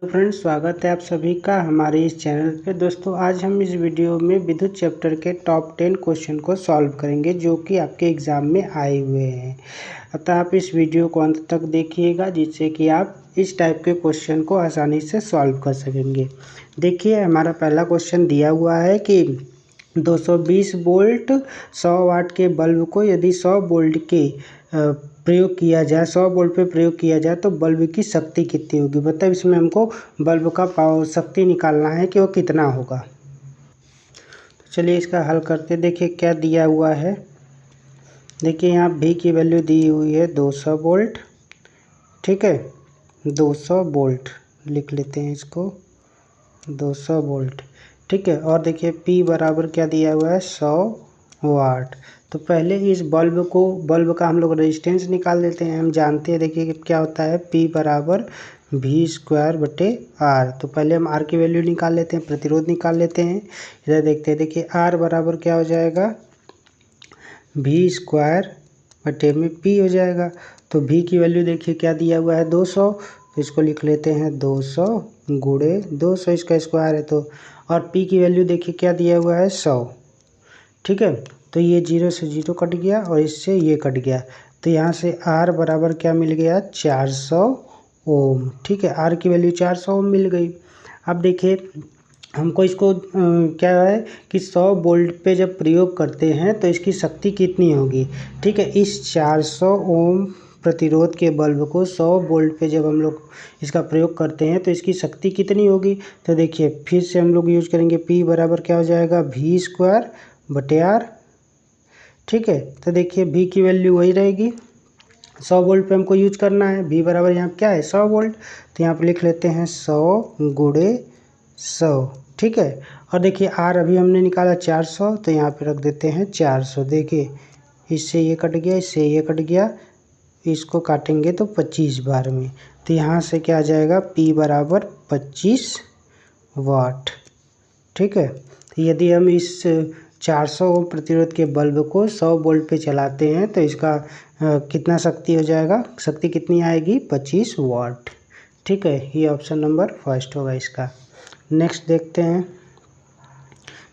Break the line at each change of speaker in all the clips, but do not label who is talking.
तो फ्रेंड्स, स्वागत है आप सभी का हमारे इस चैनल पे। दोस्तों, आज हम इस वीडियो में विद्युत चैप्टर के टॉप 10 क्वेश्चन को सॉल्व करेंगे जो कि आपके एग्ज़ाम में आए हुए हैं। अतः आप इस वीडियो को अंत तक देखिएगा जिससे कि आप इस टाइप के क्वेश्चन को आसानी से सॉल्व कर सकेंगे। देखिए, हमारा पहला क्वेश्चन दिया हुआ है कि 220 वोल्ट 100 वाट के बल्ब को यदि 100 वोल्ट के प्रयोग किया जाए 100 वोल्ट पे प्रयोग किया जाए तो बल्ब की शक्ति कितनी होगी। मतलब इसमें हमको बल्ब का पावर शक्ति निकालना है कि वो कितना होगा। तो चलिए इसका हल करते। देखिए क्या दिया हुआ है। देखिए यहाँ V की वैल्यू दी हुई है 200 वोल्ट। ठीक है, 200 वोल्ट लिख लेते हैं इसको, 200 वोल्ट। ठीक है, और देखिए P बराबर क्या दिया हुआ है 100 वाट। तो पहले इस बल्ब का हम लोग रेजिस्टेंस निकाल लेते हैं। हम जानते हैं, देखिए क्या होता है P बराबर V²/R। तो पहले हम R की वैल्यू निकाल लेते हैं, प्रतिरोध निकाल लेते हैं। इधर देखते हैं, देखिए R बराबर क्या हो जाएगा V²/P हो जाएगा। तो V की वैल्यू देखिए क्या दिया हुआ है 200, तो इसको लिख लेते हैं 200 गुणे 200, इसका स्क्वायर है। तो और P की वैल्यू देखिए क्या दिया हुआ है 100। ठीक है, तो ये 0 से 0 कट गया और इससे ये कट गया। तो यहाँ से R बराबर क्या मिल गया 400 ओम। ठीक है, R की वैल्यू 400 ओम मिल गई। अब देखिए हमको इसको क्या है कि 100 वोल्ट पे जब प्रयोग करते हैं तो इसकी शक्ति कितनी होगी। ठीक है, इस 400 ओम प्रतिरोध के बल्ब को 100 वोल्ट पे जब हम लोग इसका प्रयोग करते हैं तो इसकी शक्ति कितनी होगी। तो देखिए फिर से हम लोग यूज करेंगे, P बराबर क्या हो जाएगा V²/R। ठीक है, तो देखिए V की वैल्यू वही रहेगी, 100 वोल्ट पे हमको यूज करना है। V बराबर यहाँ क्या है 100 वोल्ट, तो यहाँ पे लिख लेते हैं 100 गुणे 100। ठीक है, और देखिए R अभी हमने निकाला 400, तो यहाँ पे रख देते हैं 400। देखिए इससे ये कट गया, इससे ये कट गया, इसको काटेंगे तो 25 बार में। तो यहाँ से क्या आ जाएगा P बराबर 25 वाट। ठीक है, तो यदि हम इस 400 ओम प्रतिरोध के बल्ब को 100 वोल्ट पे चलाते हैं तो इसका कितना शक्ति हो जाएगा, शक्ति कितनी आएगी 25 वाट। ठीक है, ये ऑप्शन नंबर फर्स्ट होगा इसका। नेक्स्ट देखते हैं।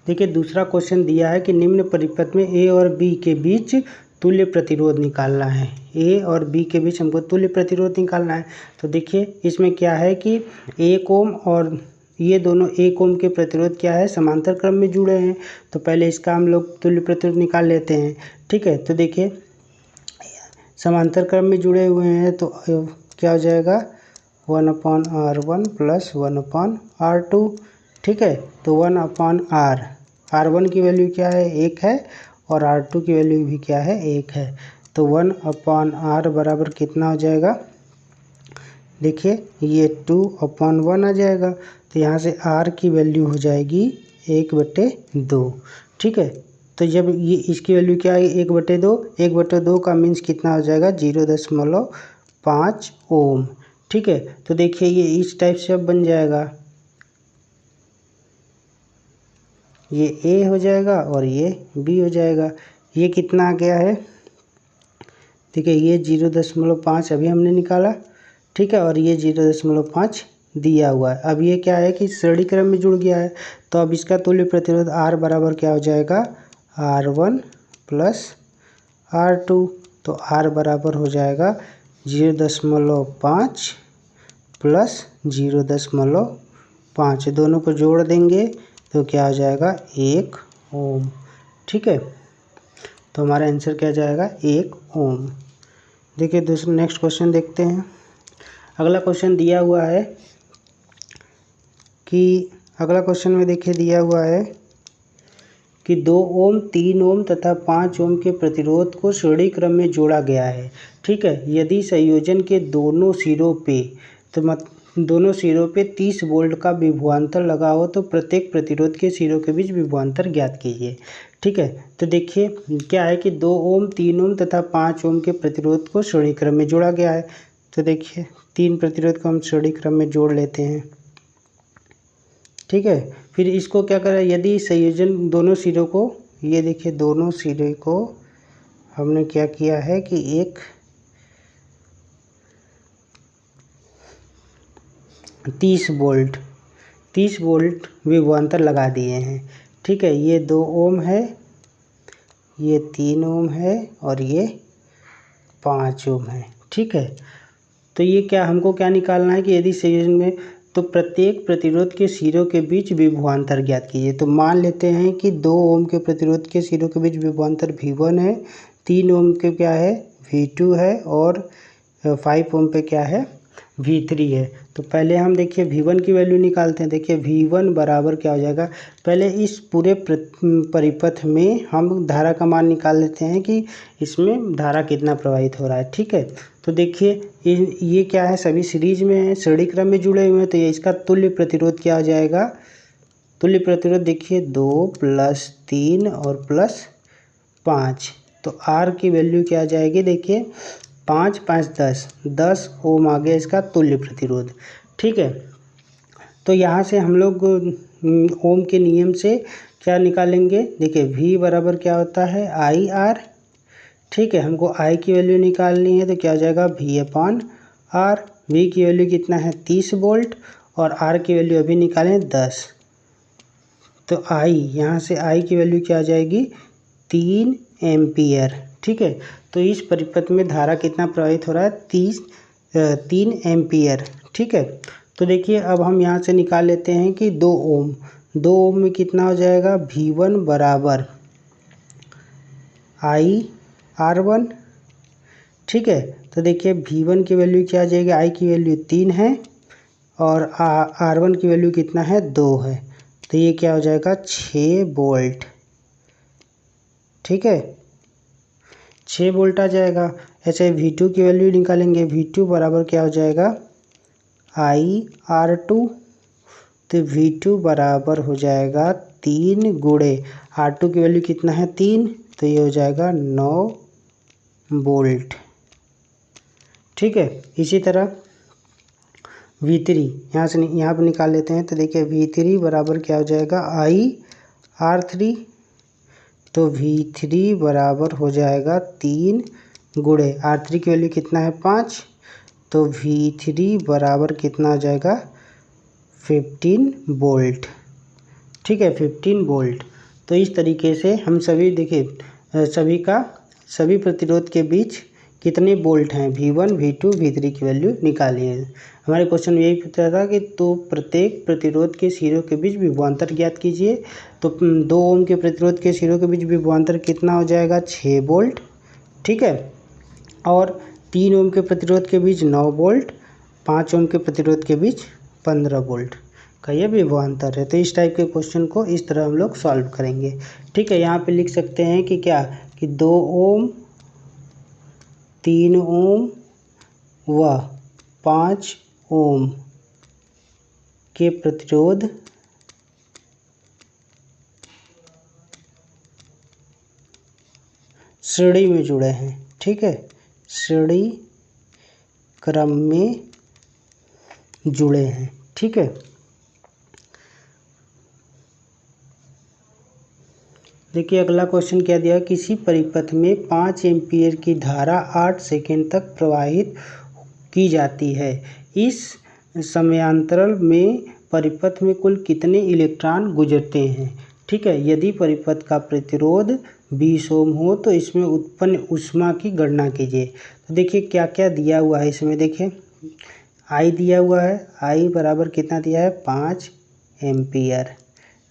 देखिए दूसरा क्वेश्चन दिया है कि निम्न परिपथ में A और B के बीच तुल्य प्रतिरोध निकालना है। A और B के बीच हमको तुल्य प्रतिरोध निकालना है। तो देखिए इसमें क्या है कि 1 ओम और ये दोनों 1 ओम के प्रतिरोध क्या है समांतर क्रम में जुड़े हैं। तो पहले इसका हम लोग तुल्य प्रतिरोध निकाल लेते हैं। ठीक है, तो देखिए समांतर क्रम में जुड़े हुए हैं तो क्या हो जाएगा 1/R1 + 1/R2। ठीक है, तो 1/R, R1 की वैल्यू क्या है 1 है और R2 की वैल्यू भी क्या है 1 है। तो 1/R बराबर कितना हो जाएगा, देखिए ये 2/1 आ जाएगा। तो यहाँ से R की वैल्यू हो जाएगी 1/2। ठीक है, तो जब ये इसकी वैल्यू क्या है 1/2, 1/2 का मीन्स कितना हो जाएगा 0.5 ओम। ठीक है, तो देखिए ये इस टाइप से अब बन जाएगा, ये A हो जाएगा और ये B हो जाएगा। ये कितना आ गया है, ठीक है, ये 0.5 अभी हमने निकाला। ठीक है, और ये 0.5 दिया हुआ है। अब ये क्या है कि श्रेणी क्रम में जुड़ गया है। तो अब इसका तुल्य प्रतिरोध R बराबर क्या हो जाएगा R1 + R2। तो R बराबर हो जाएगा 0.5 + 0.5, दोनों को जोड़ देंगे तो क्या हो जाएगा 1 ओम। ठीक है, तो हमारा आंसर क्या जाएगा 1 ओम। देखिए दूसरा नेक्स्ट क्वेश्चन देखते हैं। अगला क्वेश्चन दिया हुआ है कि अगला क्वेश्चन में देखिए दिया हुआ है कि 2 ओम 3 ओम तथा 5 ओम के प्रतिरोध को श्रेणी क्रम में जोड़ा गया है। ठीक है, यदि संयोजन के दोनों सिरों पे दोनों सिरों पे 30 वोल्ट का विभवांतर लगा हो तो प्रत्येक प्रतिरोध के सिरों के बीच विभवांतर ज्ञात कीजिए। ठीक है, तो देखिए क्या है कि 2 ओम 3 ओम तथा 5 ओम के प्रतिरोध को श्रेणी क्रम में जोड़ा गया है। तो देखिए 3 प्रतिरोध को हम श्रेणी क्रम में जोड़ लेते हैं। ठीक है, फिर इसको क्या करें, यदि संयोजन दोनों सिरों को, ये देखिए दोनों सिरे को हमने क्या किया है कि एक 30 वोल्ट विभवांतर लगा दिए हैं। ठीक है, ये 2 ओम है, ये 3 ओम है और ये 5 ओम है। ठीक है, तो ये क्या हमको क्या निकालना है कि यदि संयोजन में तो प्रत्येक प्रतिरोध के सिरों के बीच विभवांतर ज्ञात कीजिए। तो मान लेते हैं कि 2 ओम के प्रतिरोध के सिरों के बीच विभवांतर V1 है, 3 ओम के क्या है V2 है और 5 ओम पे क्या है V3 है। तो पहले हम देखिए V1 की वैल्यू निकालते हैं। देखिए V1 बराबर क्या हो जाएगा, पहले इस पूरे परिपथ में हम धारा का मान निकाल लेते हैं कि इसमें धारा कितना प्रवाहित हो रहा है। ठीक है, तो देखिए ये क्या है, सभी सीरीज में है, श्रेणी क्रम में जुड़े हुए हैं, तो ये इसका तुल्य प्रतिरोध क्या हो जाएगा, तुल्य प्रतिरोध देखिए 2 + 3 और +5। तो R की वैल्यू क्या आ जाएगी, देखिए 5 × 5 = 10 ओम आ गया इसका तुल्य प्रतिरोध। ठीक है, तो यहाँ से हम लोग ओम के नियम से क्या निकालेंगे, देखिए V बराबर क्या होता है IR। ठीक है, हमको I की वैल्यू निकालनी है, तो क्या हो जाएगा V/R। V की वैल्यू कितना है 30 वोल्ट और R की वैल्यू अभी निकालें 10। तो I यहाँ से I की वैल्यू क्या आ जाएगी 3 एम्पियर। ठीक है, तो इस परिपथ में धारा कितना प्रवाहित हो रहा है 3 एम्पियर। ठीक है, तो देखिए अब हम यहाँ से निकाल लेते हैं कि 2 ओम में कितना हो जाएगा V1 बराबर IR1। ठीक है, तो देखिए V1 की वैल्यू क्या आ जाएगी, I की वैल्यू 3 है और R1 की वैल्यू कितना है 2 है, तो ये क्या हो जाएगा 6 वोल्ट। ठीक है, 6 वोल्ट आ जाएगा। ऐसे V2 की वैल्यू निकालेंगे, V2 बराबर क्या हो जाएगा IR2। तो V2 बराबर हो जाएगा 3 गुणे R2 की वैल्यू कितना है 3, तो ये हो जाएगा 9 वोल्ट। ठीक है, इसी तरह V3 यहाँ पर निकाल लेते हैं। तो देखिए V3 बराबर क्या हो जाएगा IR3। तो V3 बराबर हो जाएगा 3 गुणे R3 की वैल्यू कितना है 5, तो V3 बराबर कितना आ जाएगा 15 वोल्ट। ठीक है, 15 वोल्ट। तो इस तरीके से हम सभी देखिए सभी प्रतिरोध के बीच कितने वोल्ट हैं V1, V2, V3 की वैल्यू निकाली है। हमारे क्वेश्चन में यही पूछा था कि तो प्रत्येक प्रतिरोध के सिरों के बीच विभवांतर ज्ञात कीजिए। तो 2 ओम के प्रतिरोध के सिरों के बीच विभवांतर कितना हो जाएगा 6 वोल्ट। ठीक है, और 3 ओम के प्रतिरोध के बीच 9 वोल्ट, 5 ओम के प्रतिरोध के बीच 15 वोल्ट का ये विभवांतर है। तो इस टाइप के क्वेश्चन को इस तरह हम लोग सॉल्व करेंगे। ठीक है, यहाँ पे लिख सकते हैं कि क्या कि 2 ओम, 3 ओम व 5 ओम के प्रतिरोध श्रेणी में जुड़े हैं। ठीक है, श्रेणी क्रम में जुड़े हैं। ठीक है, देखिए अगला क्वेश्चन क्या दिया, किसी परिपथ में 5 एम्पीयर की धारा 8 सेकेंड तक प्रवाहित की जाती है। इस समयांतराल में परिपथ में कुल कितने इलेक्ट्रॉन गुजरते हैं। ठीक है, यदि परिपथ का प्रतिरोध 20 ओम हो तो इसमें उत्पन्न ऊष्मा की गणना कीजिए। तो देखिए क्या क्या दिया हुआ है इसमें, देखिए I दिया हुआ है, I बराबर कितना दिया है 5 एम्पियर।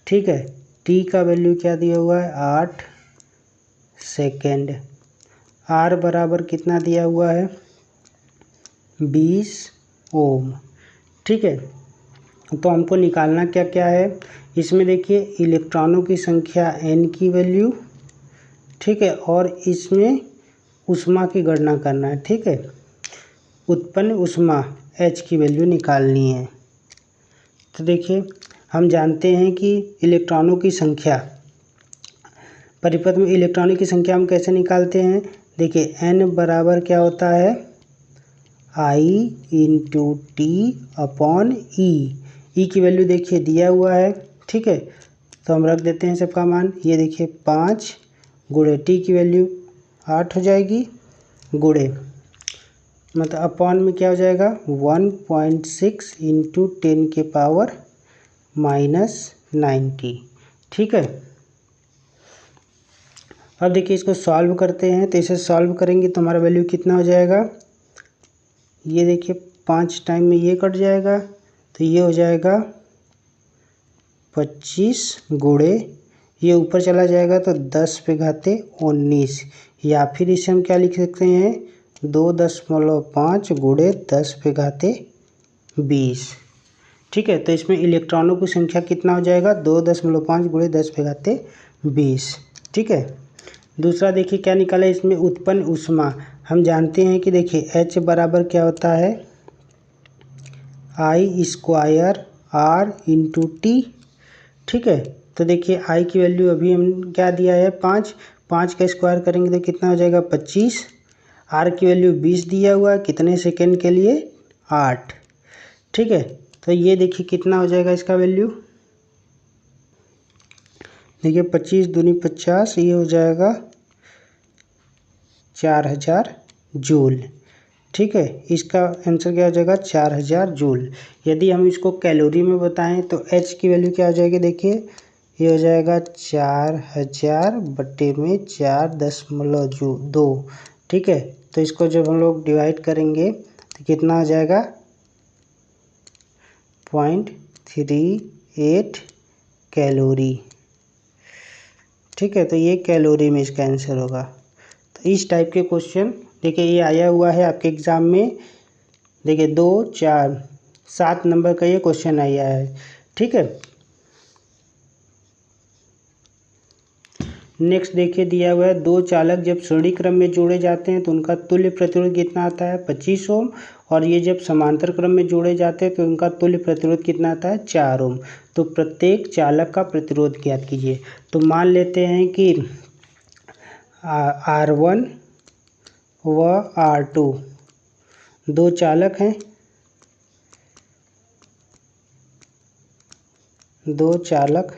ठीक है, T का वैल्यू क्या दिया हुआ है 8 सेकेंड। R बराबर कितना दिया हुआ है 20 ओम। ठीक है, तो हमको निकालना क्या क्या है इसमें, देखिए इलेक्ट्रॉनों की संख्या N की वैल्यू। ठीक है, और इसमें ऊष्मा की गणना करना है। ठीक है, उत्पन्न ऊष्मा H की वैल्यू निकालनी है। तो देखिए हम जानते हैं कि इलेक्ट्रॉनों की संख्या, परिपथ में इलेक्ट्रॉनों की संख्या हम कैसे निकालते हैं, देखिए N बराबर क्या होता है I × T/E। E की वैल्यू देखिए दिया हुआ है। ठीक है, तो हम रख देते हैं सबका मान। ये देखिए 5 गुणे T की वैल्यू 8 हो जाएगी, गुणे मतलब अपॉन में क्या हो जाएगा 1.6 इंटू 10 के पावर -90। ठीक है, अब देखिए इसको सॉल्व करते हैं। तो इसे सॉल्व करेंगे तो हमारा वैल्यू कितना हो जाएगा, ये देखिए 5 टाइम में ये कट जाएगा तो ये हो जाएगा 25 गुणे ये ऊपर चला जाएगा तो 10 पे घाते 19, या फिर इसे हम क्या लिख सकते हैं 2.5 गुणे 10 पे घाते 20। ठीक है, तो इसमें इलेक्ट्रॉनों की संख्या कितना हो जाएगा 2.5 गुणे 10 पे घाते 20। ठीक है, दूसरा देखिए क्या निकाला इसमें उत्पन्न ऊष्मा। हम जानते हैं कि देखिए H बराबर क्या होता है I² R इंटू टी। ठीक है, तो देखिए I की वैल्यू अभी हम क्या दिया है 5, 5 का स्क्वायर करेंगे तो कितना हो जाएगा 25। R की वैल्यू 20 दिया हुआ है, कितने सेकेंड के लिए 8। ठीक है, तो ये देखिए कितना हो जाएगा इसका वैल्यू, देखिए 25 दूनी 50, ये हो जाएगा 4000 जूल। ठीक है, इसका आंसर क्या हो जाएगा 4000 जूल। यदि हम इसको कैलोरी में बताएं तो H की वैल्यू क्या हो जाएगी, देखिए ये हो जाएगा 4000 बटे में 4.2। ठीक है, तो इसको जब हम लोग डिवाइड करेंगे तो कितना हो जाएगा 0.38 कैलोरी। ठीक है, तो ये कैलोरी में इसका आंसर होगा। तो इस टाइप के क्वेश्चन देखिए ये आया हुआ है आपके एग्ज़ाम में, देखिए 2, 4, 7 नंबर का ये क्वेश्चन आया है। ठीक है, नेक्स्ट देखिए दिया हुआ है दो चालक जब श्रेणी क्रम में जोड़े जाते हैं तो उनका तुल्य प्रतिरोध कितना आता है 25 ओम, और ये जब समांतर क्रम में जोड़े जाते हैं तो उनका तुल्य प्रतिरोध कितना आता है 4 ओम। तो प्रत्येक चालक का प्रतिरोध ज्ञात कीजिए। तो मान लेते हैं कि R1 व R2 दो चालक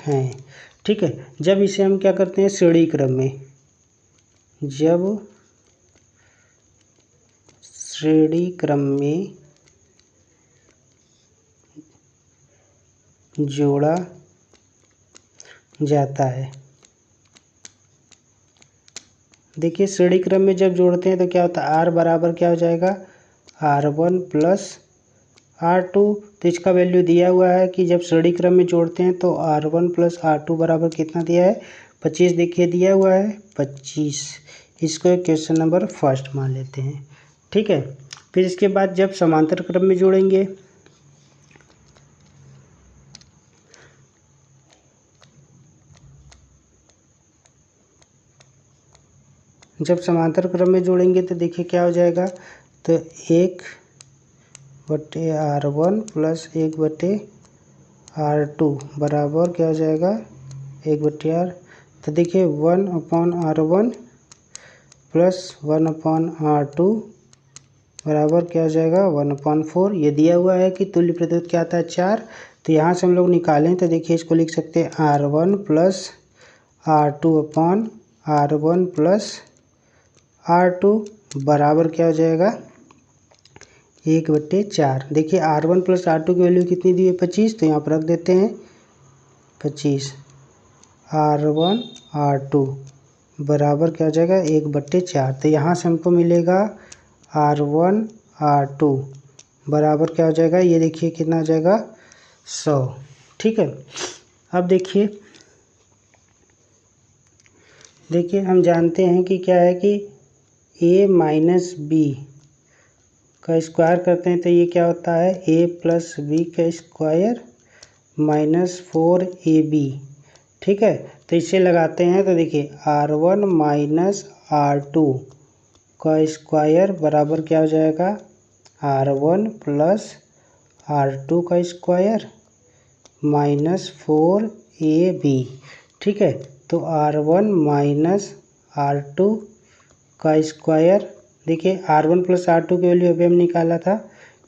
हैं, ठीक है, जब इसे हम क्या करते हैं श्रेणी क्रम में, जब श्रेणी क्रम में जोड़ा जाता है, देखिए श्रेणी क्रम में जब जोड़ते हैं तो क्या होता है R बराबर क्या हो जाएगा R1 प्लस R2। तो इसका वैल्यू दिया हुआ है कि जब श्रेणी क्रम में जोड़ते हैं तो R1 प्लस R2 बराबर कितना दिया है 25, देखिए दिया हुआ है 25। इसको क्वेश्चन नंबर फर्स्ट मान लेते हैं। ठीक है, फिर इसके बाद जब समांतर क्रम में जोड़ेंगे, जब समांतर क्रम में जोड़ेंगे तो देखिए क्या हो जाएगा, तो 1/R1 प्लस 1/R2 बराबर क्या हो जाएगा 1/R। तो देखिए 1/R1 प्लस 1/R2 बराबर क्या हो जाएगा 1/4। ये दिया हुआ है कि तुल्य प्रतिरोध क्या आता है 4। तो यहाँ से हम लोग निकालें तो देखिए इसको लिख सकते हैं R1 plus R2/R1 plus R2 बराबर क्या हो जाएगा 1/4। देखिए R1 प्लस R2 की वैल्यू कितनी दी है 25, तो यहाँ पर रख देते हैं 25। R1 R2 बराबर क्या हो जाएगा 1/4। तो यहाँ से हमको मिलेगा R1 R2 बराबर क्या हो जाएगा, ये देखिए कितना हो जाएगा 100। ठीक है, अब देखिए हम जानते हैं कि क्या है कि A माइनस बी का स्क्वायर करते हैं तो ये क्या होता है A प्लस बी का स्क्वायर माइनस 4AB। ठीक है, तो इसे लगाते हैं तो देखिए R1 माइनस R2 का स्क्वायर बराबर क्या हो जाएगा R1 प्लस R2 का स्क्वायर माइनस 4AB। ठीक है, तो R1 माइनस R2 का स्क्वायर, देखिए R1 प्लस R2 की वैल्यू अभी हम निकाला था,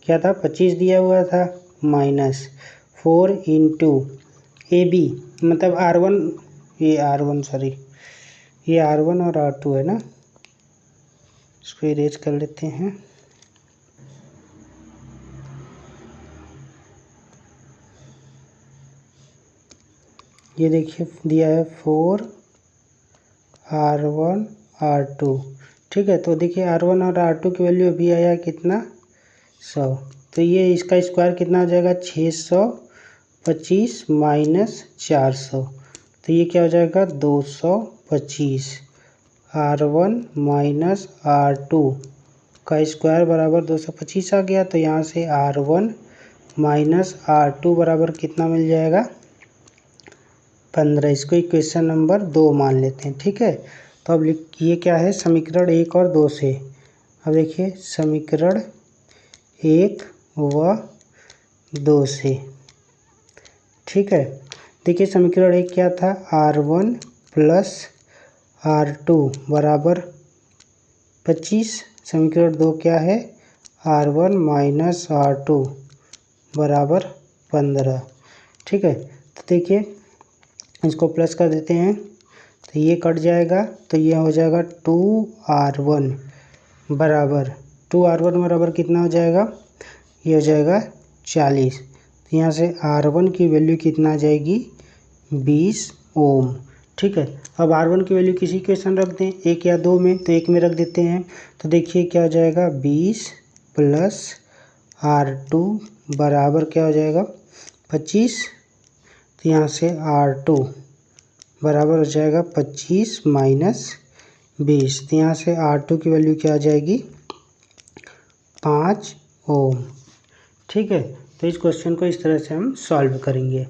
क्या था 25 दिया हुआ था, माइनस 4 इंटू AB मतलब R1, ये R1 और R2 है ना, इसको इरेज कर लेते हैं। ये देखिए दिया है 4R1 R2। ठीक है, तो देखिए R1 और R2 की वैल्यू अभी आया कितना 100। तो ये इसका स्क्वायर कितना हो जाएगा 625 माइनस 400। तो ये क्या हो जाएगा 225। R1 माइनस R2 का स्क्वायर बराबर 225 आ गया। तो यहाँ से R1 माइनस R2 बराबर कितना मिल जाएगा 15। इसको इक्वेशन नंबर 2 मान लेते हैं। ठीक है, तो अब ये क्या है समीकरण 1 और 2 से। अब देखिए समीकरण 1 व 2 से। ठीक है, देखिए समीकरण 1 क्या था R1 प्लस R2 बराबर 25। समीकरण 2 क्या है R1 माइनस R2 बराबर 15। ठीक है, तो देखिए इसको प्लस कर देते हैं तो ये कट जाएगा। तो ये हो जाएगा 2R1 बराबर कितना हो जाएगा, ये हो जाएगा 40। तो यहाँ से R1 की वैल्यू कितना आ जाएगी 20 ओम। ठीक है, अब R1 की वैल्यू किसी इक्वेशन रख दें 1 या 2 में, तो 1 में रख देते हैं। तो देखिए क्या हो जाएगा 20 प्लस R2 बराबर क्या हो जाएगा 25। तो यहाँ से R2 बराबर हो जाएगा 25 माइनस 20। तो यहाँ से R2 की वैल्यू क्या आ जाएगी 5 ओम। ठीक है, तो इस क्वेश्चन को इस तरह से हम सॉल्व करेंगे।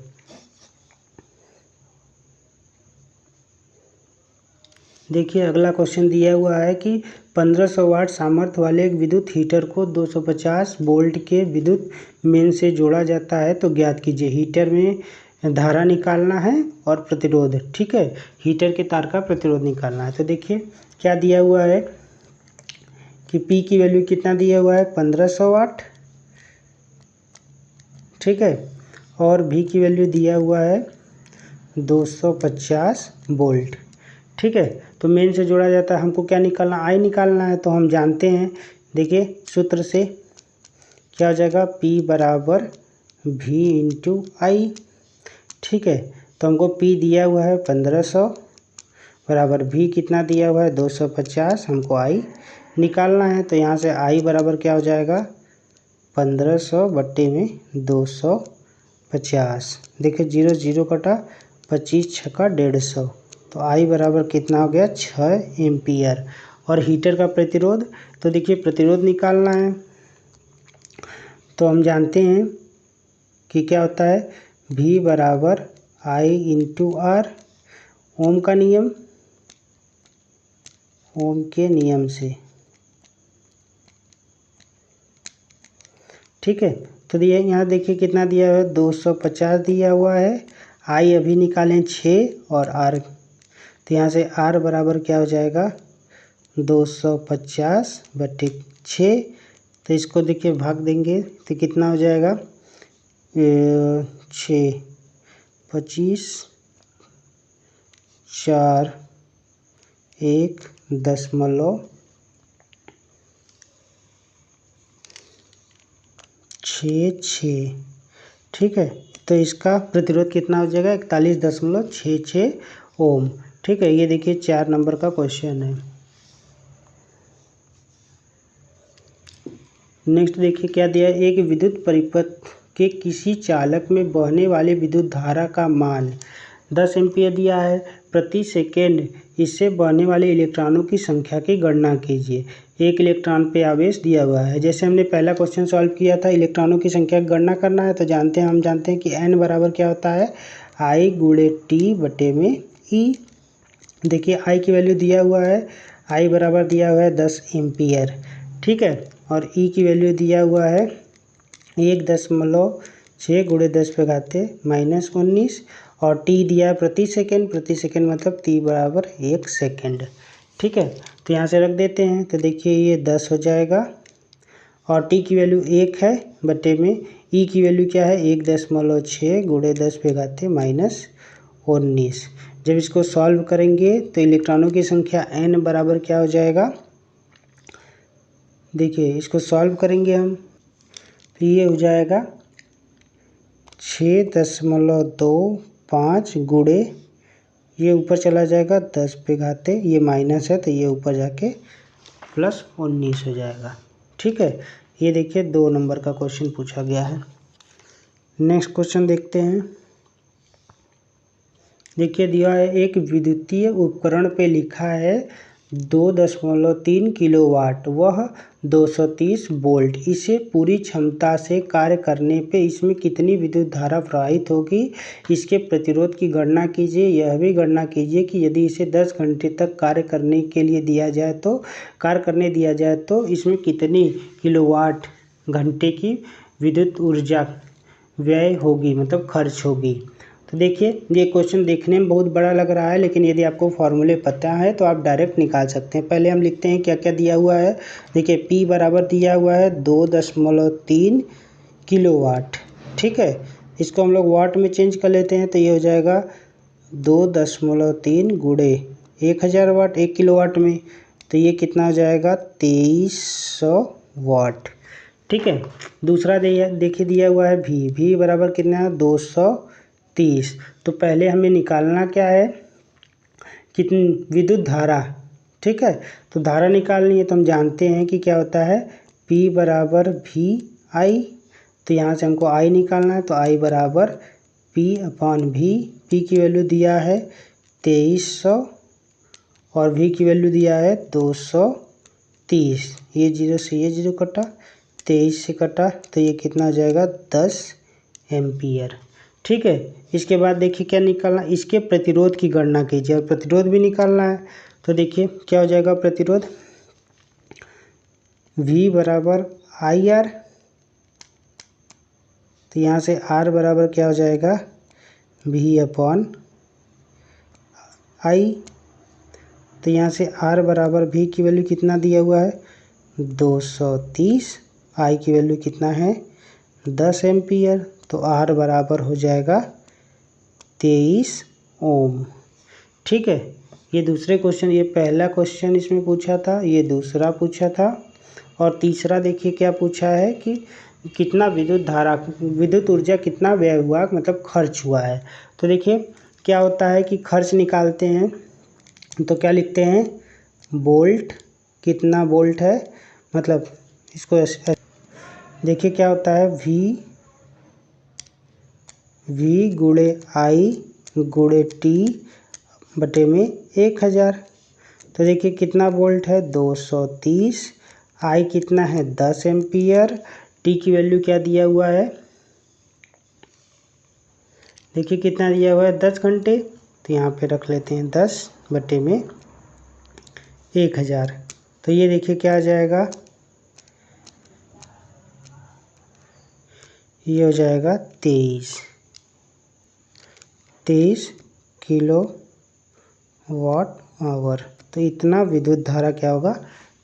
देखिए अगला क्वेश्चन दिया हुआ है कि 1500 वाट सामर्थ्य वाले एक विद्युत हीटर को 250 वोल्ट के विद्युत मेन से जोड़ा जाता है। तो ज्ञात कीजिए हीटर में धारा निकालना है और प्रतिरोध। ठीक है, हीटर के तार का प्रतिरोध निकालना है। तो देखिए क्या दिया हुआ है कि P की वैल्यू कितना दिया हुआ है 1500 वाट। ठीक है, और V की वैल्यू दिया हुआ है 250 वोल्ट। ठीक है, तो मेन से जोड़ा जाता है, हमको क्या निकालना आई निकालना है। तो हम जानते हैं, देखिए सूत्र से क्या हो जाएगा P बराबर V इंटू आई। ठीक है, तो हमको P दिया हुआ है 1500 बराबर V कितना दिया हुआ है 250, हमको आई निकालना है। तो यहाँ से आई बराबर क्या हो जाएगा 1500 बट्टे में 250। देखिए 0 0 कटा, 25 छक्का 150। तो आई बराबर कितना हो गया 6 एम्पियर। और हीटर का प्रतिरोध, तो देखिए प्रतिरोध निकालना है। तो हम जानते हैं कि क्या होता है V बराबर आई इंटू आर, ओम का नियम, ओम के नियम से। ठीक है, तो दिया यहाँ देखिए कितना दिया हुआ है 250 दिया हुआ है। आई अभी निकालें 6 और आर, तो यहाँ से आर बराबर क्या हो जाएगा 250 बट्टे 6। तो इसको देखिए भाग देंगे तो कितना हो जाएगा 6 25 4 1.6। ठीक है, तो इसका प्रतिरोध कितना हो जाएगा 41.66 ओम। ठीक है, ये देखिए 4 नंबर का क्वेश्चन है। नेक्स्ट देखिए क्या दिया है, एक विद्युत परिपथ के किसी चालक में बहने वाली विद्युत धारा का मान 10 एम्पीयर दिया है। प्रति सेकेंड इससे बहने वाले इलेक्ट्रॉनों की संख्या की गणना कीजिए। एक इलेक्ट्रॉन पे आवेश दिया हुआ है। जैसे हमने पहला क्वेश्चन सॉल्व किया था, इलेक्ट्रॉनों की संख्या की गणना करना है। तो हम जानते हैं कि n बराबर क्या होता है I गुणे टी बटे में E। देखिए I की वैल्यू दिया हुआ है, I बराबर दिया हुआ है 10 एम्पीयर। ठीक है, और E की वैल्यू दिया हुआ है 1.6 गुणे 10 पे घाते -19। और T दिया है प्रति सेकेंड मतलब T बराबर 1 सेकेंड। ठीक है, तो यहाँ से रख देते हैं। तो देखिए ये 10 हो जाएगा और T की वैल्यू 1 है बटे में E की वैल्यू क्या है 1.6 गुणे 10 पे घाते -19। जब इसको सॉल्व करेंगे तो इलेक्ट्रॉनों की संख्या n बराबर क्या हो जाएगा, देखिए इसको सॉल्व करेंगे हम तो ये हो जाएगा 6.2 5 गुणे ये ऊपर चला जाएगा 10 पे घाते, ये माइनस है तो ये ऊपर जाके प्लस 19 हो जाएगा। ठीक है, ये देखिए 2 नंबर का क्वेश्चन पूछा गया है। नेक्स्ट क्वेश्चन देखते हैं। देखिए दिया है एक विद्युतीय उपकरण पे लिखा है 2.3 किलोवाट वह 230 वोल्ट। इसे पूरी क्षमता से कार्य करने पे इसमें कितनी विद्युत धारा प्रवाहित होगी, इसके प्रतिरोध की गणना कीजिए। यह भी गणना कीजिए कि यदि इसे 10 घंटे तक कार्य करने दिया जाए तो इसमें कितनी किलोवाट घंटे की विद्युत ऊर्जा व्यय होगी, मतलब खर्च होगी। तो देखिए ये क्वेश्चन देखने में बहुत बड़ा लग रहा है, लेकिन यदि आपको फॉर्मूले पता है तो आप डायरेक्ट निकाल सकते हैं। पहले हम लिखते हैं क्या क्या दिया हुआ है। देखिए P बराबर दिया हुआ है 2.3 किलोवाट। ठीक है, इसको हम लोग वाट में चेंज कर लेते हैं तो ये हो जाएगा 2.3 गुणे 1000 वाट 1 किलोवाट में, तो ये कितना हो जाएगा 2300 वाट। ठीक है, दूसरा देखिए दिया हुआ है V बराबर कितना है 230। तो पहले हमें निकालना क्या है, कितनी विद्युत धारा। ठीक है, तो धारा निकालनी है तो हम जानते हैं कि क्या होता है P बराबर VI। तो यहाँ से हमको I निकालना है तो I बराबर P/V। P की वैल्यू दिया है 2300 और V की वैल्यू दिया है 230। ये 0 से ये 0 कटा, 23 से कटा तो ये कितना हो जाएगा 10 एम्पियर। ठीक है, इसके बाद देखिए क्या निकालना, इसके प्रतिरोध की गणना कीजिए और प्रतिरोध भी निकालना है। तो देखिए क्या हो जाएगा प्रतिरोध, V बराबर IR। तो यहाँ से R बराबर क्या हो जाएगा V/I। तो यहाँ से R बराबर V की वैल्यू कितना दिया हुआ है 230, I की वैल्यू कितना है 10 एम्पियर। तो R बराबर हो जाएगा 23 ओम। ठीक है, ये दूसरे क्वेश्चन, ये पहला क्वेश्चन इसमें पूछा था, ये दूसरा पूछा था, और तीसरा देखिए क्या पूछा है कि कितना विद्युत ऊर्जा कितना व्यय हुआ, मतलब खर्च हुआ है। तो देखिए क्या होता है कि खर्च निकालते हैं तो क्या लिखते हैं वोल्ट, कितना वोल्ट है, मतलब इसको देखिए क्या होता है V गुणे I गुणे T बटे में 1000। तो देखिए कितना वोल्ट है 230, I कितना है 10 एम्पियर, T की वैल्यू क्या दिया हुआ है, देखिए कितना दिया हुआ है 10 घंटे। तो यहाँ पे रख लेते हैं 10 बटे में 1000। तो ये देखिए क्या आ जाएगा, ये हो जाएगा 23 किलो वाट आवर। तो इतना विद्युत धारा क्या होगा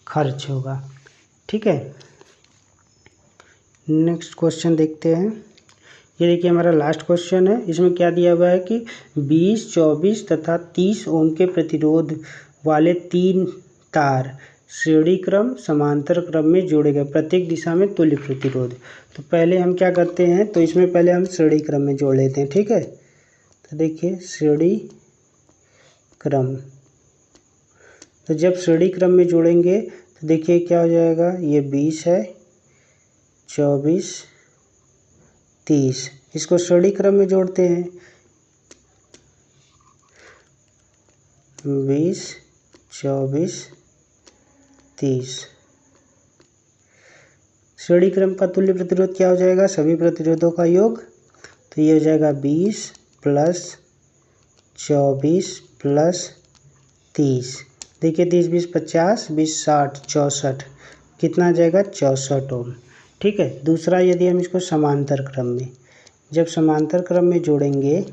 खर्च होगा। ठीक है, नेक्स्ट क्वेश्चन देखते हैं। ये देखिए हमारा लास्ट क्वेश्चन है। इसमें क्या दिया हुआ है कि 20, 24 तथा 30 ओम के प्रतिरोध वाले 3 तार श्रेणी क्रम समांतर क्रम में जोड़े गए, प्रत्येक दिशा में तुल्य प्रतिरोध। तो पहले हम क्या करते हैं, तो इसमें पहले हम श्रेणी क्रम में जोड़ लेते हैं। ठीक है, तो देखिए श्रेणी क्रम, तो जब श्रेणी क्रम में जोड़ेंगे तो देखिए क्या हो जाएगा, ये 20 है, 24, 30, इसको श्रेणी क्रम में जोड़ते हैं 20, 24, 30। श्रेणी क्रम का तुल्य प्रतिरोध क्या हो जाएगा, सभी प्रतिरोधों का योग। तो ये हो जाएगा 20 प्लस 24 प्लस 30। देखिए 30 20 50, 20 60, 64, कितना आ जाएगा 64 ओम। ठीक है, दूसरा यदि हम इसको समांतर क्रम में, जब समांतर क्रम में जोड़ेंगे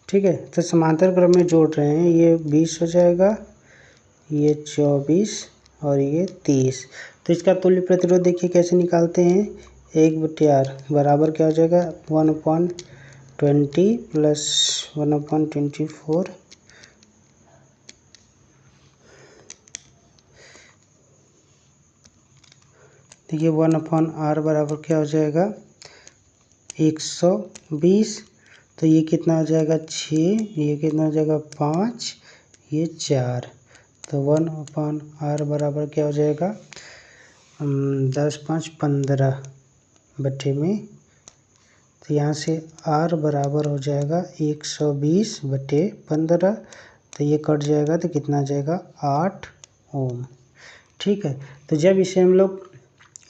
ठीक है, तो समांतर क्रम में जोड़ रहे हैं, ये 20 हो जाएगा, ये 24 और ये 30। तो इसका तुल्य प्रतिरोध देखिए कैसे निकालते हैं, 1/R बराबर क्या हो जाएगा 1/20 प्लस 1/24। देखिए 1/R बराबर क्या हो जाएगा 120। तो ये कितना हो जाएगा 6, ये कितना हो जाएगा 5, ये 4। तो 1/R बराबर क्या हो जाएगा 10 5 15 बटे में। तो यहाँ से R बराबर हो जाएगा 120/15। तो ये कट जाएगा तो कितना आ जाएगा 8 ओम। ठीक है। तो जब इसे हम लोग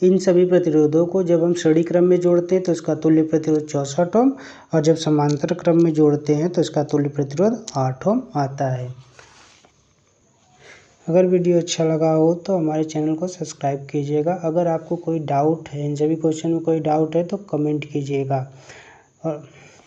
इन सभी प्रतिरोधों को जब हम श्रेणी क्रम में जोड़ते हैं तो इसका तुल्य प्रतिरोध 64 ओम, और जब समांतर क्रम में जोड़ते हैं तो इसका तुल्य प्रतिरोध 8 ओम आता है। अगर वीडियो अच्छा लगा हो तो हमारे चैनल को सब्सक्राइब कीजिएगा। अगर आपको कोई डाउट है, इन सभी क्वेश्चन में कोई डाउट है तो कमेंट कीजिएगा। और